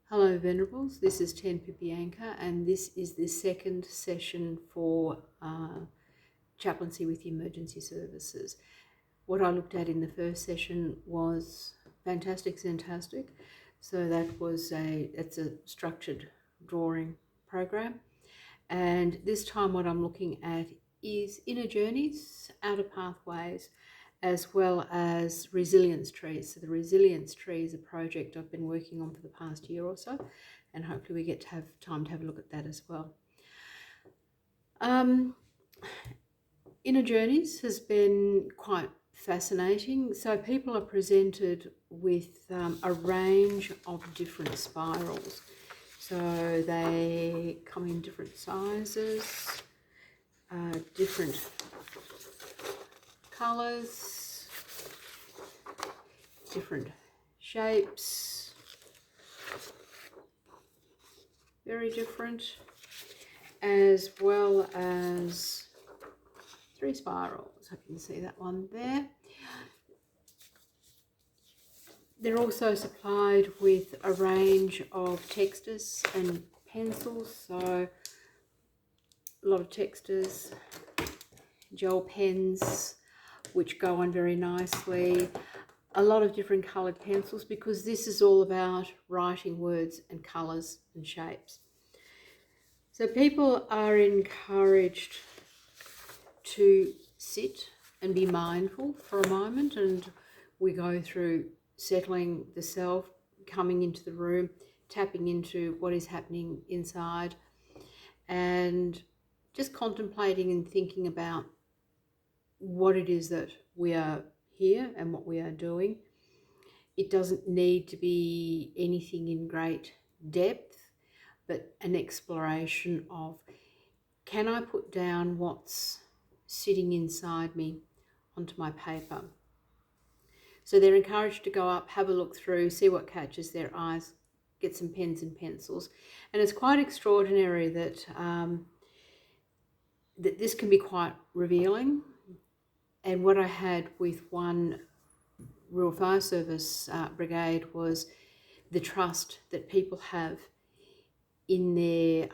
Hello Venerables, this is Tenpa Bejanke and this is the second session for Chaplaincy with Emergency Services. What I looked at in the first session was fantastic. So it's a structured drawing program, and this time what I'm looking at is inner journeys, outer pathways, as well as resilience trees. So the resilience tree is a project I've been working on for the past year or so, and hopefully we get to have time to have a look at that as well. Inner journeys has been quite fascinating. So people are presented with a range of different spirals. So they come in different sizes, different colours, different shapes, very different, as well as 3 spirals. Hope you can see that one there. They're also supplied with a range of textures and pencils, so a lot of textures, gel pens which go on very nicely, a lot of different coloured pencils, because this is all about writing words and colours and shapes. So people are encouraged to sit and be mindful for a moment, and we go through settling the self, coming into the room, tapping into what is happening inside, and just contemplating and thinking about what it is that we are here and what we are doing. It doesn't need to be anything in great depth, but an exploration of, can I put down what's sitting inside me onto my paper? So they're encouraged to go up, have a look through, see what catches their eyes, get some pens and pencils. And it's quite extraordinary that that this can be quite revealing. And what I had with one Rural Fire Service brigade was the trust that people have in their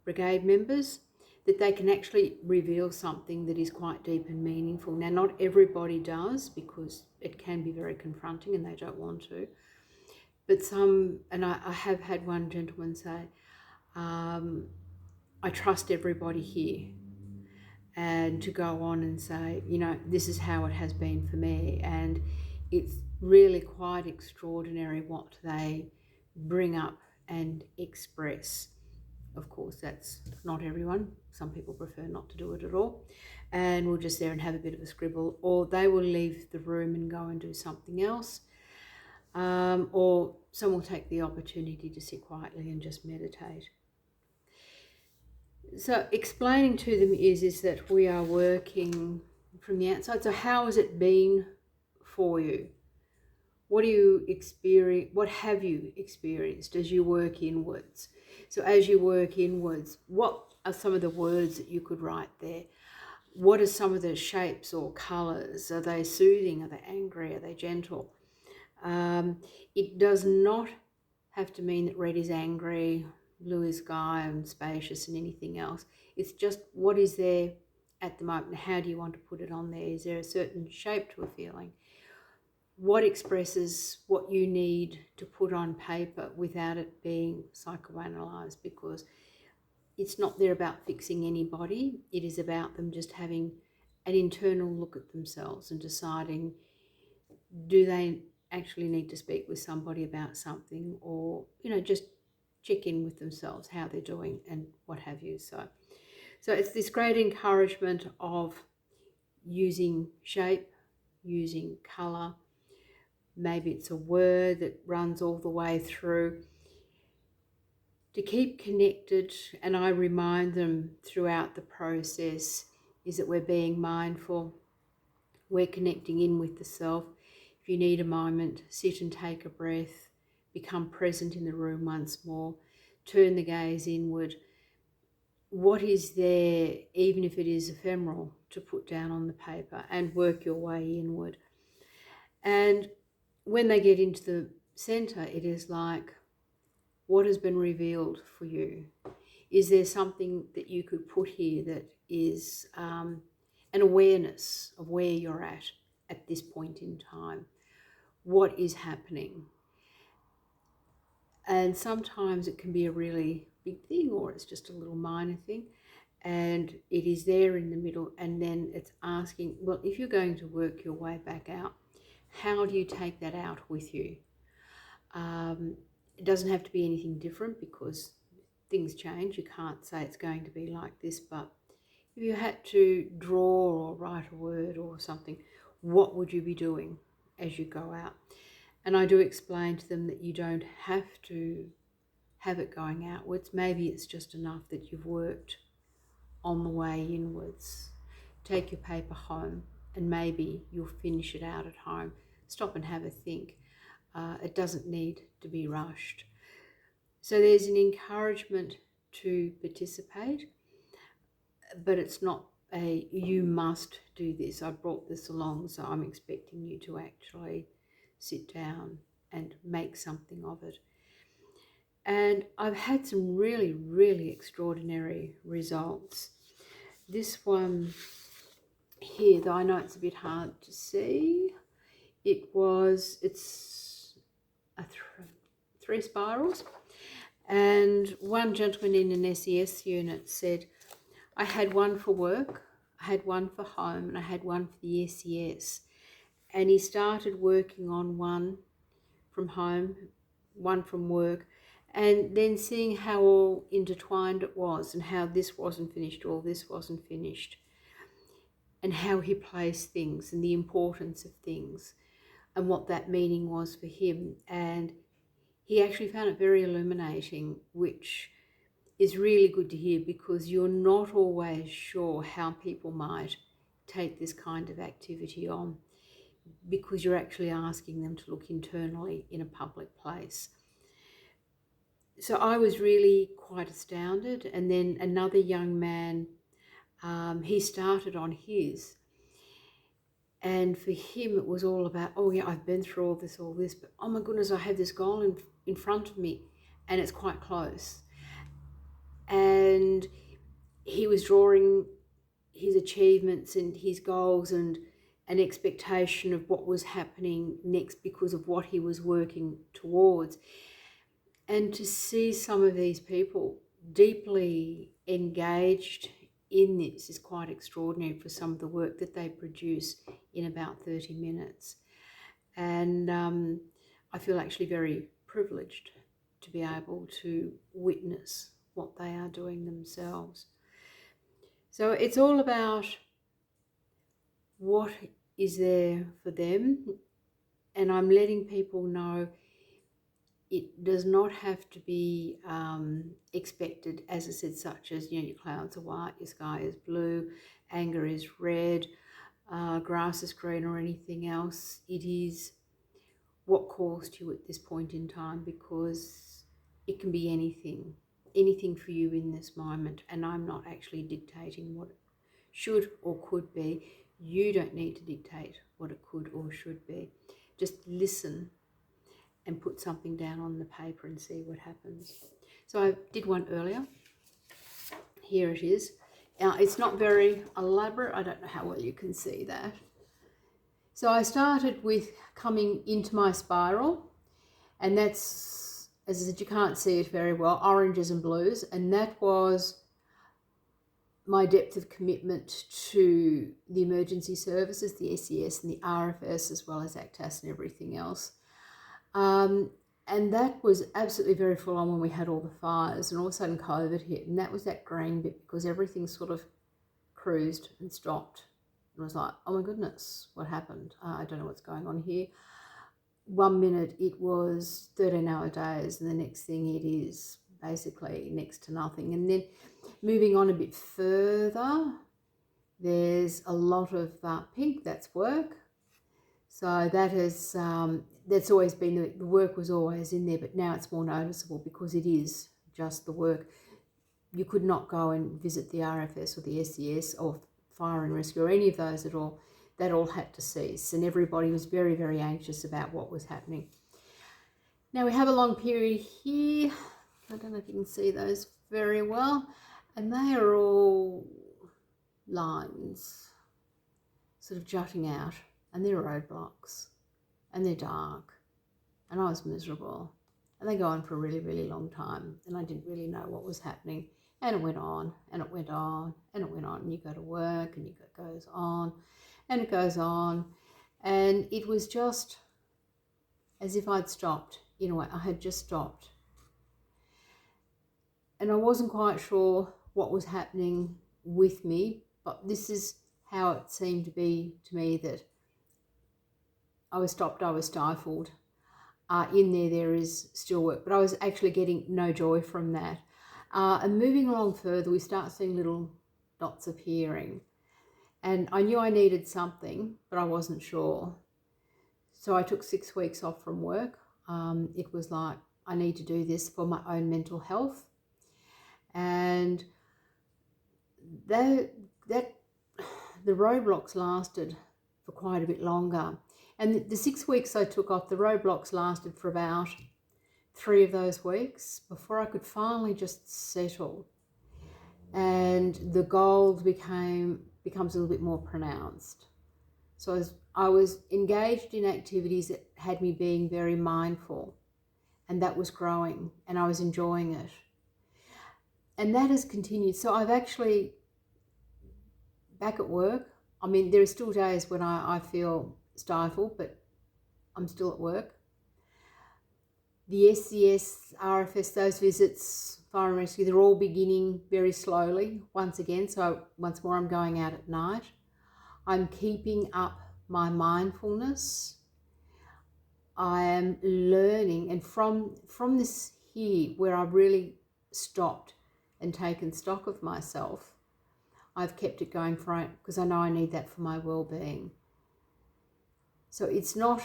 brigade members, that they can actually reveal something that is quite deep and meaningful. Now, not everybody does, because it can be very confronting and they don't want to. But some, and I have had one gentleman say, I trust everybody here. And to go on and say, you know, this is how it has been for me. And it's really quite extraordinary what they bring up and express. Of course, that's not everyone. Some people prefer not to do it at all, and we'll just there and have a bit of a scribble, or they will leave the room and go and do something else, or some will take the opportunity to sit quietly and just meditate. So explaining to them is that we are working from the outside. So how has it been for you? What do you experience? What have you experienced as you work inwards? So as you work inwards, what are some of the words that you could write there? What are some of the shapes or colours? Are they soothing? Are they angry? Are they gentle? It does not have to mean that red is angry, blue is sky and spacious and anything else. It's just what is there at the moment. How do you want to put it on there? Is there a certain shape to a feeling? What expresses what you need to put on paper without it being psychoanalyzed? Because it's not there about fixing anybody. It is about them just having an internal look at themselves and deciding, do they actually need to speak with somebody about something, or, you know, just check in with themselves, how they're doing and what have you. So it's this great encouragement of using shape, using colour. Maybe it's a word that runs all the way through, to keep connected. And I remind them throughout the process is that we're being mindful, we're connecting in with the self. If you need a moment, sit and take a breath, become present in the room once more, turn the gaze inward. What is there, even if it is ephemeral, to put down on the paper, and work your way inward. And when they get into the centre, it is like What has been revealed for you? Is there something that you could put here that is an awareness of where you're at this point in time? What is happening? And sometimes it can be a really big thing, or it's just a little minor thing, and it is there in the middle. And then it's asking, well, if you're going to work your way back out, how do you take that out with you? It doesn't have to be anything different, because things change. You can't say it's going to be like this, but if you had to draw or write a word or something, what would you be doing as you go out? And I do explain to them that you don't have to have it going outwards. Maybe it's just enough that you've worked on the way inwards. Take your paper home, and maybe you'll finish it out at home. Stop and have a think. It doesn't need to be rushed. So there's an encouragement to participate, but it's not a you must do this. I brought this along, so I'm expecting you to actually sit down and make something of it. And I've had some really, really extraordinary results. This one here, though I know it's a bit hard to see, it's three spirals. And one gentleman in an SES unit said, I had one for work, I had one for home, and I had one for the SES. And he started working on one from home, one from work, and then seeing how all intertwined it was, and how this wasn't finished, or this wasn't finished, and how he placed things, and the importance of things, and what that meaning was for him. And he actually found it very illuminating, which is really good to hear, because you're not always sure how people might take this kind of activity on, because you're actually asking them to look internally in a public place. So I was really quite astounded. And then another young man, he started on his, and for him it was all about, oh yeah, I've been through all this, but oh my goodness, I have this goal in front of me, and it's quite close. And he was drawing his achievements and his goals and an expectation of what was happening next, because of what he was working towards. And to see some of these people deeply engaged in this is quite extraordinary for some of the work that they produce in about 30 minutes. And I feel actually very privileged to be able to witness what they are doing themselves. So it's all about what is there for them, and I'm letting people know it does not have to be expected, as I said, such as, you know, your clouds are white, your sky is blue, anger is red, grass is green, or anything else. It is what calls to you at this point in time, because it can be anything for you in this moment, and I'm not actually dictating what it should or could be. You don't need to dictate what it could or should be. Just listen and put something down on the paper and see what happens. So I did one earlier. Here it is. It's not very elaborate. I don't know how well you can see that. So I started with coming into my spiral, and that's, as I said, you can't see it very well, oranges and blues, and that was my depth of commitment to the emergency services, the SES and the RFS, as well as ACTAS and everything else. And that was absolutely very full on when we had all the fires, and all of a sudden COVID hit, and that was that green bit, because everything sort of cruised and stopped. And I was like, oh my goodness, what happened? I don't know what's going on here. 1 minute it was 13-hour days, and the next thing it is basically next to nothing. And then moving on a bit further, there's a lot of pink, that's work. So that is, that's always been, the work was always in there, but now it's more noticeable because it is just the work. You could not go and visit the RFS or the SES or fire and rescue or any of those at all. That all had to cease, and everybody was very, very anxious about what was happening. Now we have a long period here. I don't know if you can see those very well. And they are all lines sort of jutting out, and they're roadblocks, and they're dark, and I was miserable. And they go on for a really, really long time, and I didn't really know what was happening. And it went on, and it went on, and it went on, and you go to work, and it goes on, and it goes on. And it was just as if I'd stopped, in a way. I had just stopped. And I wasn't quite sure what was happening with me, but this is how it seemed to be to me, that I was stopped, I was stifled. In there is still work, but I was actually getting no joy from that. And moving along further, we start seeing little dots appearing. And I knew I needed something, but I wasn't sure. So I took 6 weeks off from work. It was like, I need to do this for my own mental health. And the roadblocks lasted for quite a bit longer. And the 6 weeks I took off, the roadblocks lasted for about 3 of those weeks before I could finally just settle. And the gold becomes a little bit more pronounced. So I was engaged in activities that had me being very mindful, and that was growing, and I was enjoying it. And that has continued. So I've actually, back at work, I mean, there are still days when I feel stifled, but I'm still at work. The SCS, RFS, those visits, fire and rescue, they're all beginning very slowly once again. So once more, I'm going out at night. I'm keeping up my mindfulness. I am learning, and from this here, where I've really stopped and taken stock of myself, I've kept it going for it because I know I need that for my well-being. So it's not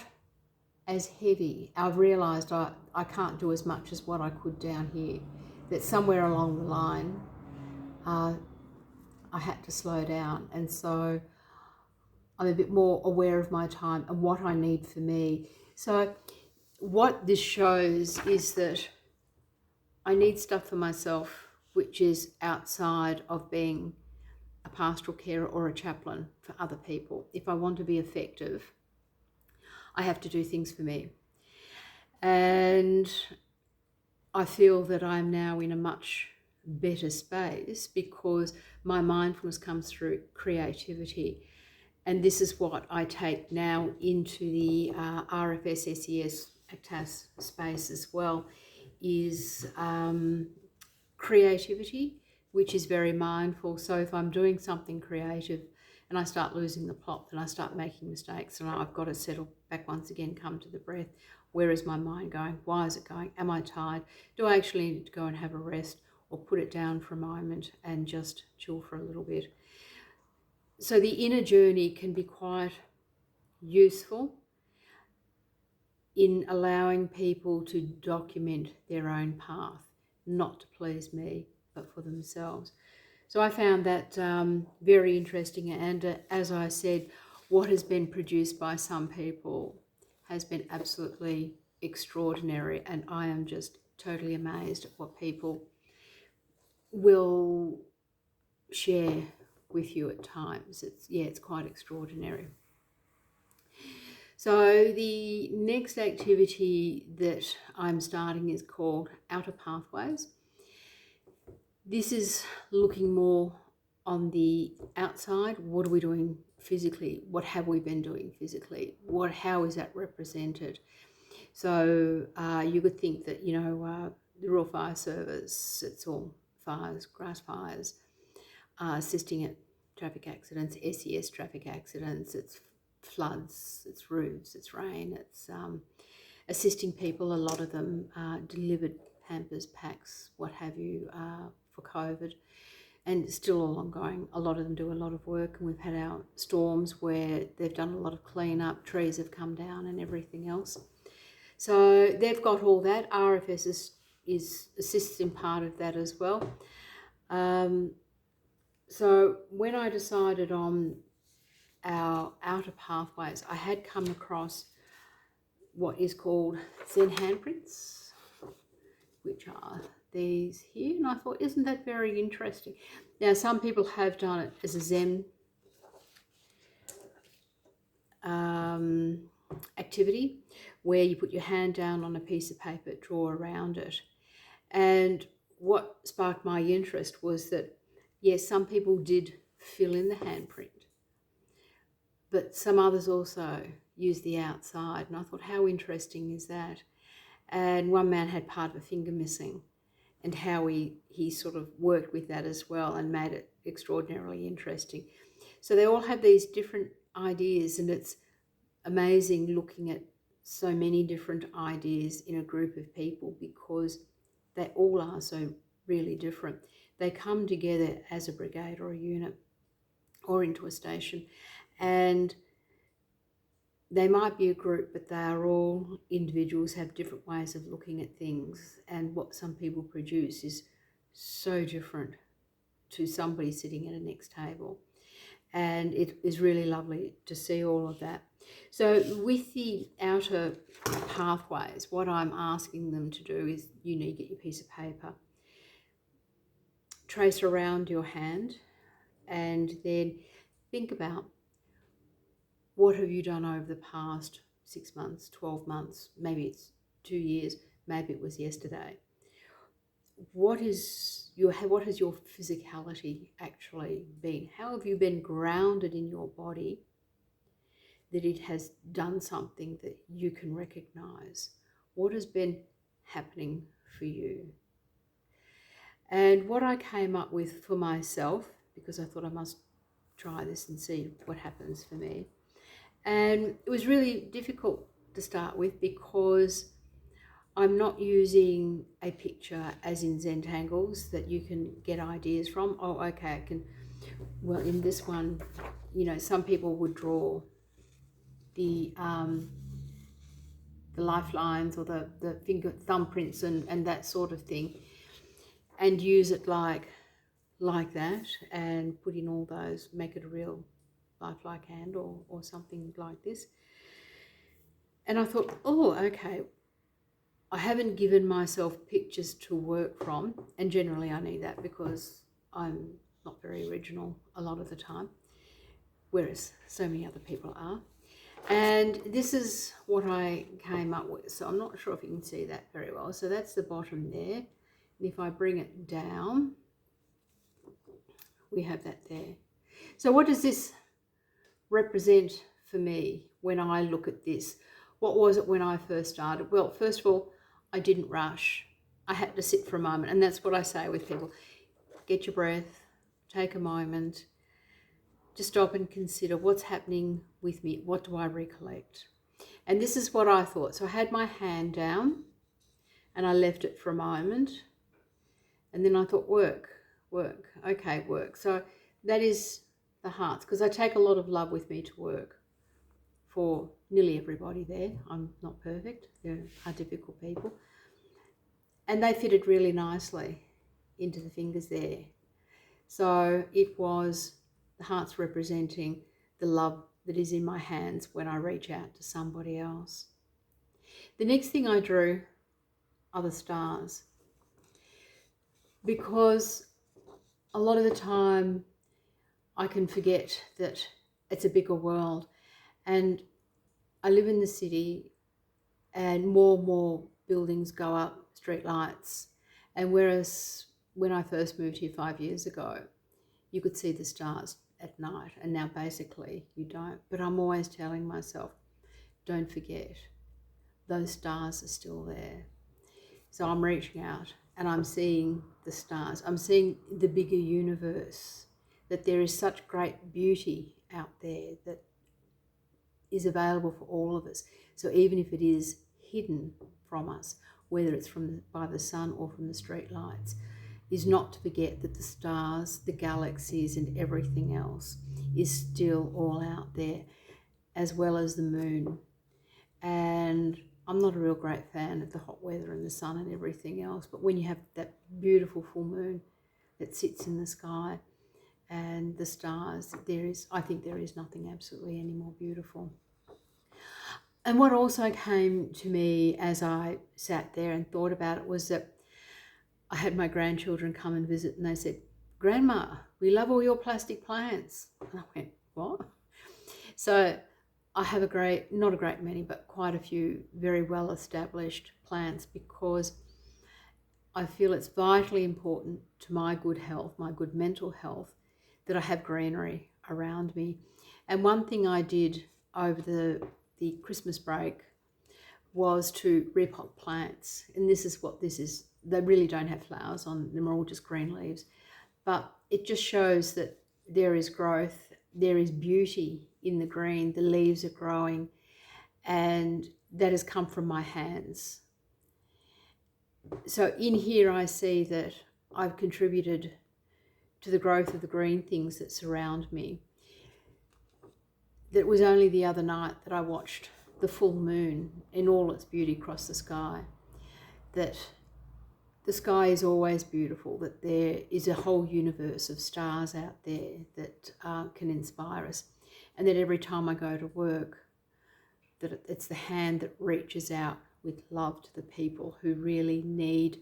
as heavy. I've realised I can't do as much as what I could down here, that somewhere along the line I had to slow down. And so I'm a bit more aware of my time and what I need for me. So what this shows is that I need stuff for myself which is outside of being a pastoral carer or a chaplain for other people. If I want to be effective, I have to do things for me. And I feel that I'm now in a much better space because my mindfulness comes through creativity. And this is what I take now into the RFS SES ACTAS space as well, is creativity, which is very mindful. So if I'm doing something creative and I start losing the plot, then I start making mistakes, and I've got to settle back once again, come to the breath. Where is my mind going? Why is it going? Am I tired? Do I actually need to go and have a rest, or put it down for a moment and just chill for a little bit? So the inner journey can be quite useful in allowing people to document their own path, not to please me, but for themselves. So I found that very interesting. And as I said, what has been produced by some people has been absolutely extraordinary. And I am just totally amazed at what people will share with you at times. It's quite extraordinary. So the next activity that I'm starting is called Outer Pathways. This is looking more on the outside. What are we doing physically? What have we been doing physically? How is that represented? So you could think that, the Royal Fire Service, it's all fires, grass fires, assisting at traffic accidents, SES traffic accidents, it's floods, it's roofs, it's rain, it's assisting people. A lot of them delivered hampers, packs, what have you, for COVID, and still ongoing. A lot of them do a lot of work, and we've had our storms where they've done a lot of cleanup, trees have come down and everything else. So they've got all that. RFS assists in part of that as well. So when I decided on our outer pathways, I had come across what is called Zen handprints, which are these here, and I thought, isn't that very interesting? Now, some people have done it as a Zen activity, where you put your hand down on a piece of paper, draw around it. And what sparked my interest was that, yes, some people did fill in the handprint, but some others also used the outside. And I thought, how interesting is that? And one man had part of a finger missing, and how he sort of worked with that as well and made it extraordinarily interesting. So they all have these different ideas, and it's amazing looking at so many different ideas in a group of people, because they all are so really different. They come together as a brigade or a unit or into a station, and they might be a group, but they are all individuals, have different ways of looking at things, and what some people produce is so different to somebody sitting at a next table. And it is really lovely to see all of that. So with the outer pathways, what I'm asking them to do is, you need to get your piece of paper, trace around your hand, and then think about, what have you done over the past 6 months, 12 months, maybe it's 2 years, maybe it was yesterday. What has your physicality actually been? How have you been grounded in your body that it has done something that you can recognize? What has been happening for you? And what I came up with for myself, because I thought I must try this and see what happens for me. And it was really difficult to start with, because I'm not using a picture as in Zentangles that you can get ideas from. Oh, okay, I can, well, in this one, you know, some people would draw the lifelines or the thumbprints and that sort of thing, and use it like that, and put in all those, make it a real lifelike hand or something like this. And I thought, oh, okay, I haven't given myself pictures to work from, and generally I need that because I'm not very original a lot of the time, whereas so many other people are. And this is what I came up with. So I'm not sure if you can see that very well. So that's the bottom there. And if I bring it down, we have that there. So what does this represent for me when I look at this? What was it when I first started? Well, first of all, I didn't rush. I had to sit for a moment. And that's what I say with people. Get your breath, take a moment, just stop and consider what's happening with me. What do I recollect? And this is what I thought. So I had my hand down and I left it for a moment. And then I thought, work, okay, work. So that is the hearts, because I take a lot of love with me to work for nearly everybody there. I'm not perfect. There are difficult people. And they fitted really nicely into the fingers there. So it was the hearts representing the love that is in my hands when I reach out to somebody else. The next thing I drew are the stars, because a lot of the time I can forget that it's a bigger world, and I live in the city and more buildings go up, street lights, and whereas when I first moved here 5 years ago, you could see the stars at night, and now basically you don't. But I'm always telling myself, don't forget, those stars are still there. So I'm reaching out and I'm seeing the stars. I'm seeing the bigger universe, that there is such great beauty out there that is available for all of us. So even if it is hidden from us, whether it's by the sun or from the street lights, is not to forget that the stars, the galaxies and everything else is still all out there, as well as the moon. And I'm not a real great fan of the hot weather and the sun and everything else, but when you have that beautiful full moon that sits in the sky and the stars, I think there is nothing absolutely any more beautiful. And what also came to me as I sat there and thought about it was that I had my grandchildren come and visit and they said, "Grandma, we love all your plastic plants." And I went, "What?" So I have not a great many, but quite a few very well established plants, because I feel it's vitally important to my good health, my good mental health, that I have greenery around me. And one thing I did over the Christmas break was to repot plants. And this is what this is. They really don't have flowers on them, are all just green leaves. But it just shows that there is growth, there is beauty in the green, the leaves are growing, and that has come from my hands. So in here I see that I've contributed to the growth of the green things that surround me. That was only the other night that I watched the full moon in all its beauty across the sky. That the sky is always beautiful, that there is a whole universe of stars out there that can inspire us. And that every time I go to work, that it's the hand that reaches out with love to the people who really need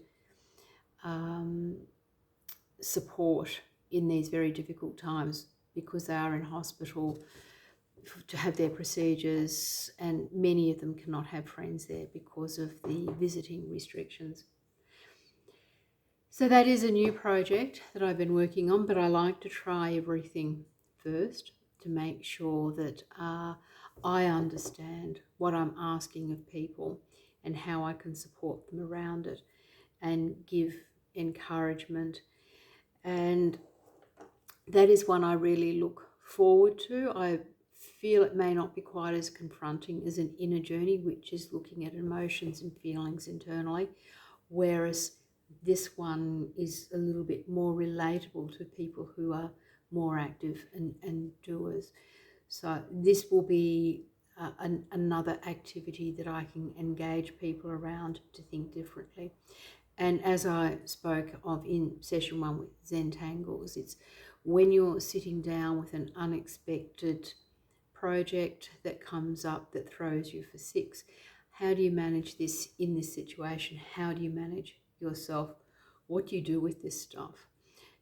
support in these very difficult times, because they are in hospital to have their procedures, and many of them cannot have friends there because of the visiting restrictions. So that is a new project that I've been working on, but I like to try everything first to make sure that I understand what I'm asking of people and how I can support them around it and give encouragement. And that is one I really look forward to. I feel it may not be quite as confronting as an inner journey, which is looking at emotions and feelings internally, whereas this one is a little bit more relatable to people who are more active and doers. So this will be another activity that I can engage people around to think differently. And as I spoke of in session 1 with Zentangles, it's when you're sitting down with an unexpected project that comes up that throws you for 6, how do you manage this in this situation? How do you manage yourself? What do you do with this stuff?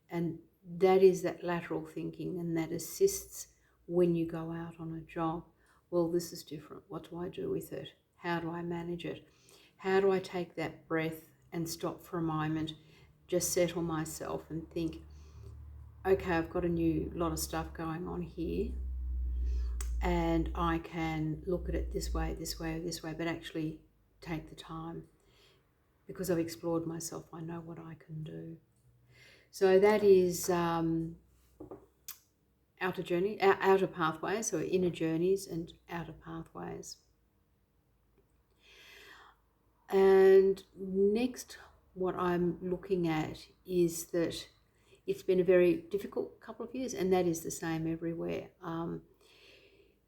And that is that lateral thinking, and that assists when you go out on a job. Well, this is different. What do I do with it? How do I manage it? How do I take that breath and stop for a moment, just settle myself and think, okay, I've got a new lot of stuff going on here, and I can look at it this way, this way, or this way, but actually take the time. Because I've explored myself, I know what I can do. So that is outer pathways, so inner journeys and outer pathways. And next, what I'm looking at is that it's been a very difficult couple of years, and that is the same everywhere.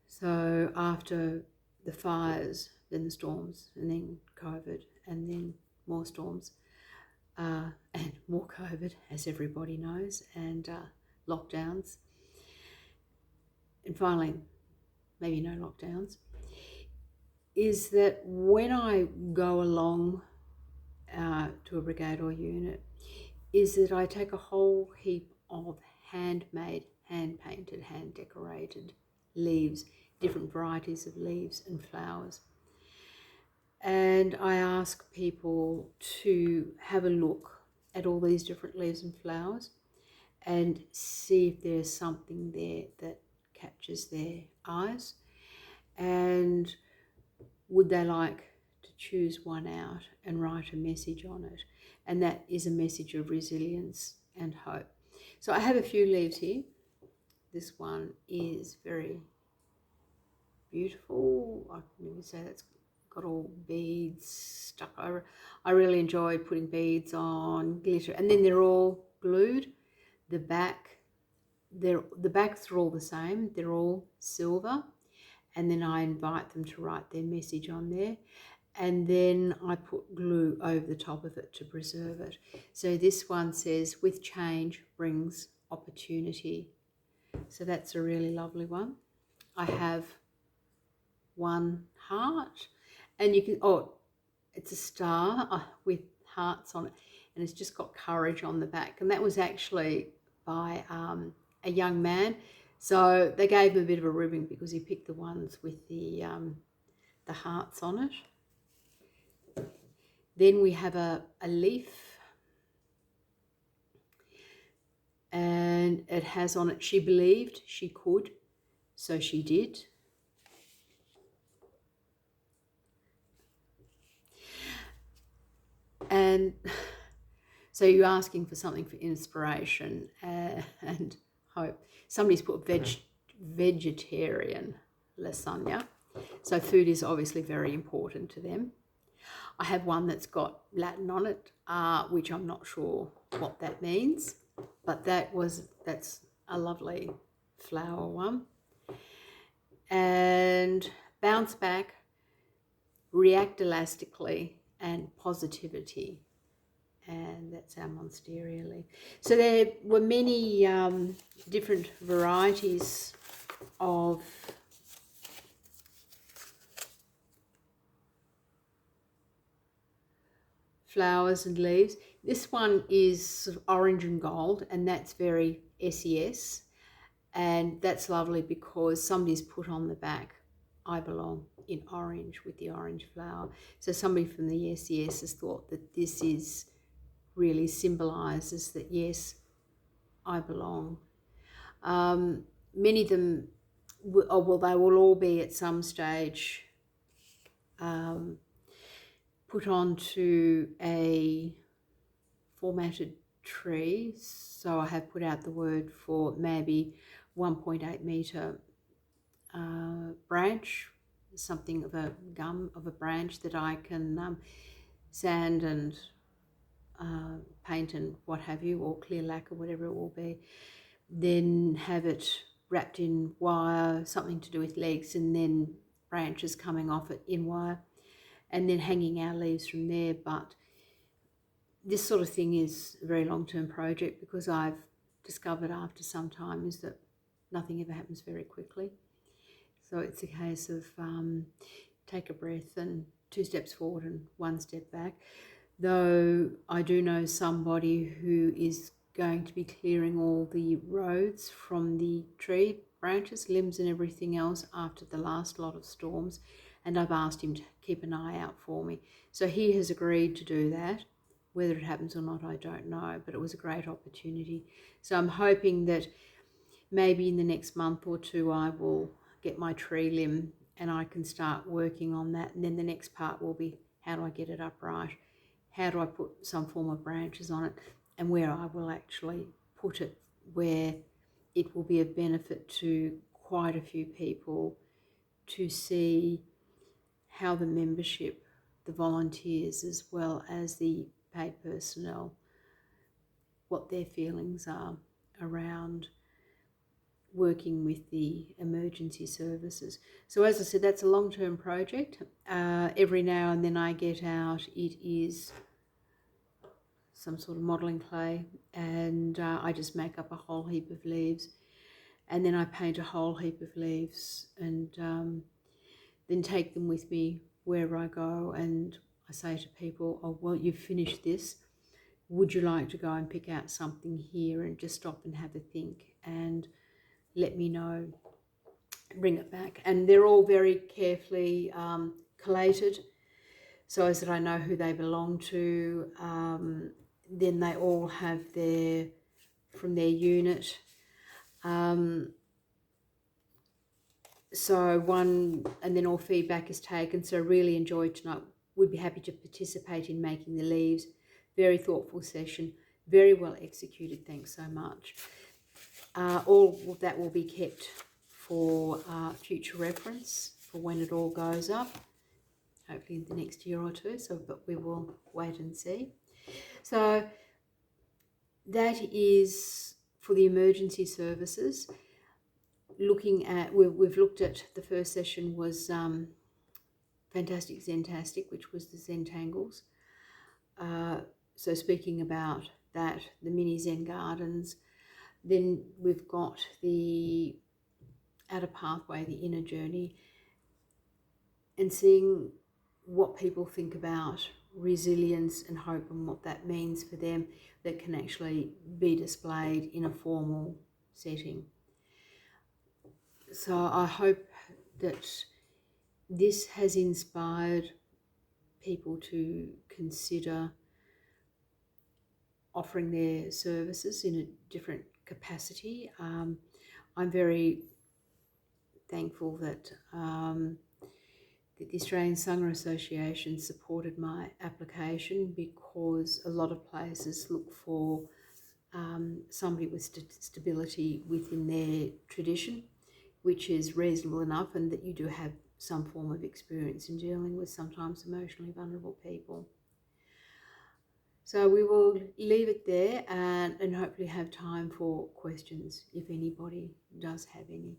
So after the fires, then the storms, and then COVID, and then more storms, and more COVID, as everybody knows, and lockdowns, and finally, maybe no lockdowns, is that when I go along to a brigade or unit, is that I take a whole heap of handmade, hand-painted, hand-decorated leaves, different varieties of leaves and flowers. And I ask people to have a look at all these different leaves and flowers and see if there's something there that captures their eyes, and would they like to choose one out and write a message on it. And that is a message of resilience and hope. So I have a few leaves here. This one is very beautiful. I can even say that's got all beads stuck over. I really enjoy putting beads on, glitter, and then they're all glued. The backs are all the same. They're all silver, and then I invite them to write their message on there, and then I put glue over the top of it to preserve it. So this one says, "With change brings opportunity." So that's a really lovely one. I have one heart, and you can, it's a star with hearts on it, and it's just got courage on the back. And that was actually by a young man. So they gave him a bit of a ribbon because he picked the ones with the hearts on it. Then we have a leaf, and it has on it, she believed she could, so she did. And so you're asking for something for inspiration and hope. Somebody's put vegetarian lasagna. So food is obviously very important to them. I have one that's got Latin on it, which I'm not sure what that means, but that's a lovely flower one. And bounce back, react elastically, and positivity. And that's our monstera leaf. So there were many different varieties of flowers and leaves. This one is sort of orange and gold, and that's very SES, and that's lovely because somebody's put on the back, I belong in orange, with the orange flower. So somebody from the SES has thought that this is really symbolises that, yes, I belong. Many of them, they will all be at some stage put onto a formatted tree. So I have put out the word for maybe 1.8 metre branch, something of a gum of a branch that I can sand and paint and what have you, or clear lacquer, whatever it will be. Then have it wrapped in wire, something to do with legs, and then branches coming off it in wire, and then hanging our leaves from there. But this sort of thing is a very long-term project, because I've discovered after some time is that nothing ever happens very quickly. So it's a case of take a breath and 2 steps forward and 1 step back. Though I do know somebody who is going to be clearing all the roads from the tree branches, limbs and everything else after the last lot of storms, and I've asked him to keep an eye out for me. So he has agreed to do that. Whether it happens or not, I don't know, but it was a great opportunity. So I'm hoping that maybe in the next month or 2 I will get my tree limb and I can start working on that. And then the next part will be, how do I get it upright? How do I put some form of branches on it? And where I will actually put it, where it will be of benefit to quite a few people to see how the membership, the volunteers, as well as the paid personnel, what their feelings are around working with the emergency services. So as I said, that's a long-term project. Every now and then I get out, it is some sort of modelling clay, and I just make up a whole heap of leaves, and then I paint a whole heap of leaves, and then take them with me wherever I go. And I say to people, oh, well, you've finished this. Would you like to go and pick out something here and just stop and have a think and let me know, bring it back. And they're all very carefully collated so as that I know who they belong to. Then they all have from their unit. And then all feedback is taken. So really enjoyed tonight. Would be happy to participate in making the leaves. Very thoughtful session, very well executed. Thanks so much. All of that will be kept for future reference for when it all goes up, hopefully in the next year or 2. But we will wait and see. So that is for the emergency services. Looking at, we've looked at, the first session was Fantastic Zentastic, which was the Zentangles. So speaking about that, the mini Zen gardens. Then we've got the outer pathway, the inner journey, and seeing what people think about resilience and hope and what that means for them that can actually be displayed in a formal setting. So I hope that this has inspired people to consider offering their services in a different capacity. I'm very thankful that the Australian Sangha Association supported my application, because a lot of places look for somebody with stability within their tradition, which is reasonable enough, and that you do have some form of experience in dealing with sometimes emotionally vulnerable people. So we will leave it there and hopefully have time for questions if anybody does have any.